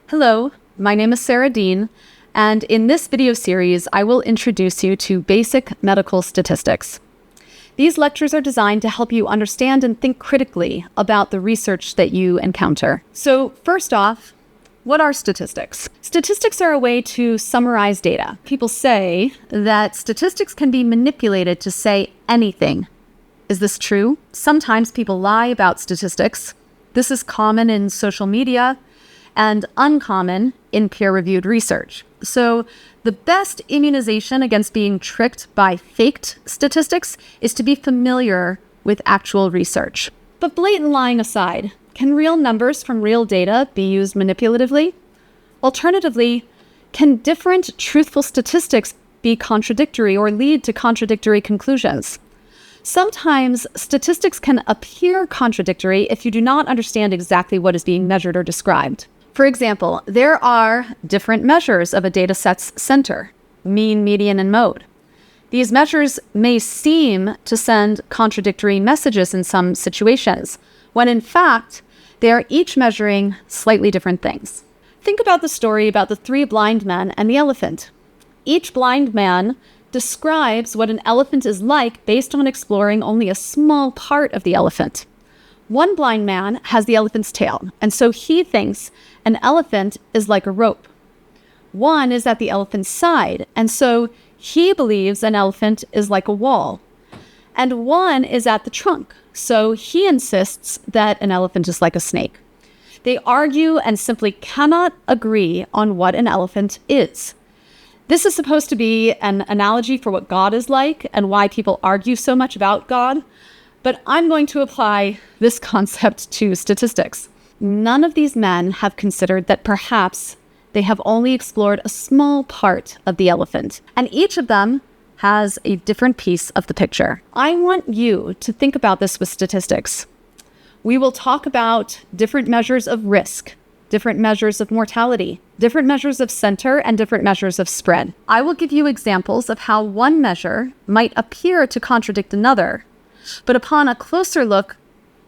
Hello, my name is Sarah Dean, and in this video series, I will introduce you to basic medical statistics. These lectures are designed to help you understand and think critically about the research that you encounter. So first off, what are statistics? Statistics are a way to summarize data. People say that statistics can be manipulated to say anything. Is this true? Sometimes people lie about statistics. This is common in social media and uncommon in peer-reviewed research. So the best immunization against being tricked by faked statistics is to be familiar with actual research. But blatant lying aside, can real numbers from real data be used manipulatively? Alternatively, can different truthful statistics be contradictory or lead to contradictory conclusions? Sometimes statistics can appear contradictory if you do not understand exactly what is being measured or described. For example, there are different measures of a dataset's center, mean, median, and mode. These measures may seem to send contradictory messages in some situations, when in fact, they are each measuring slightly different things. Think about the story about the 3 blind men and the elephant. Each blind man describes what an elephant is like based on exploring only a small part of the elephant. One blind man has the elephant's tail, and so he thinks an elephant is like a rope. One is at the elephant's side, and so he believes an elephant is like a wall. And one is at the trunk, so he insists that an elephant is like a snake. They argue and simply cannot agree on what an elephant is. This is supposed to be an analogy for what God is like and why people argue so much about God. But I'm going to apply this concept to statistics. None of these men have considered that perhaps they have only explored a small part of the elephant, and each of them has a different piece of the picture. I want you to think about this with statistics. We will talk about different measures of risk, different measures of mortality, different measures of center, and different measures of spread. I will give you examples of how one measure might appear to contradict another, but upon a closer look,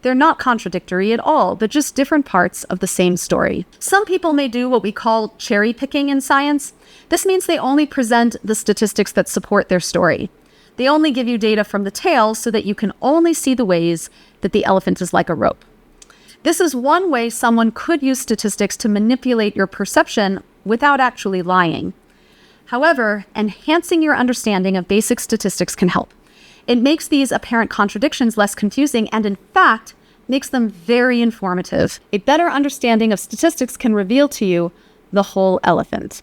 they're not contradictory at all, but just different parts of the same story. Some people may do what we call cherry picking in science. This means they only present the statistics that support their story. They only give you data from the tail so that you can only see the ways that the elephant is like a rope. This is one way someone could use statistics to manipulate your perception without actually lying. However, enhancing your understanding of basic statistics can help. It makes these apparent contradictions less confusing and, in fact, makes them very informative. A better understanding of statistics can reveal to you the whole elephant.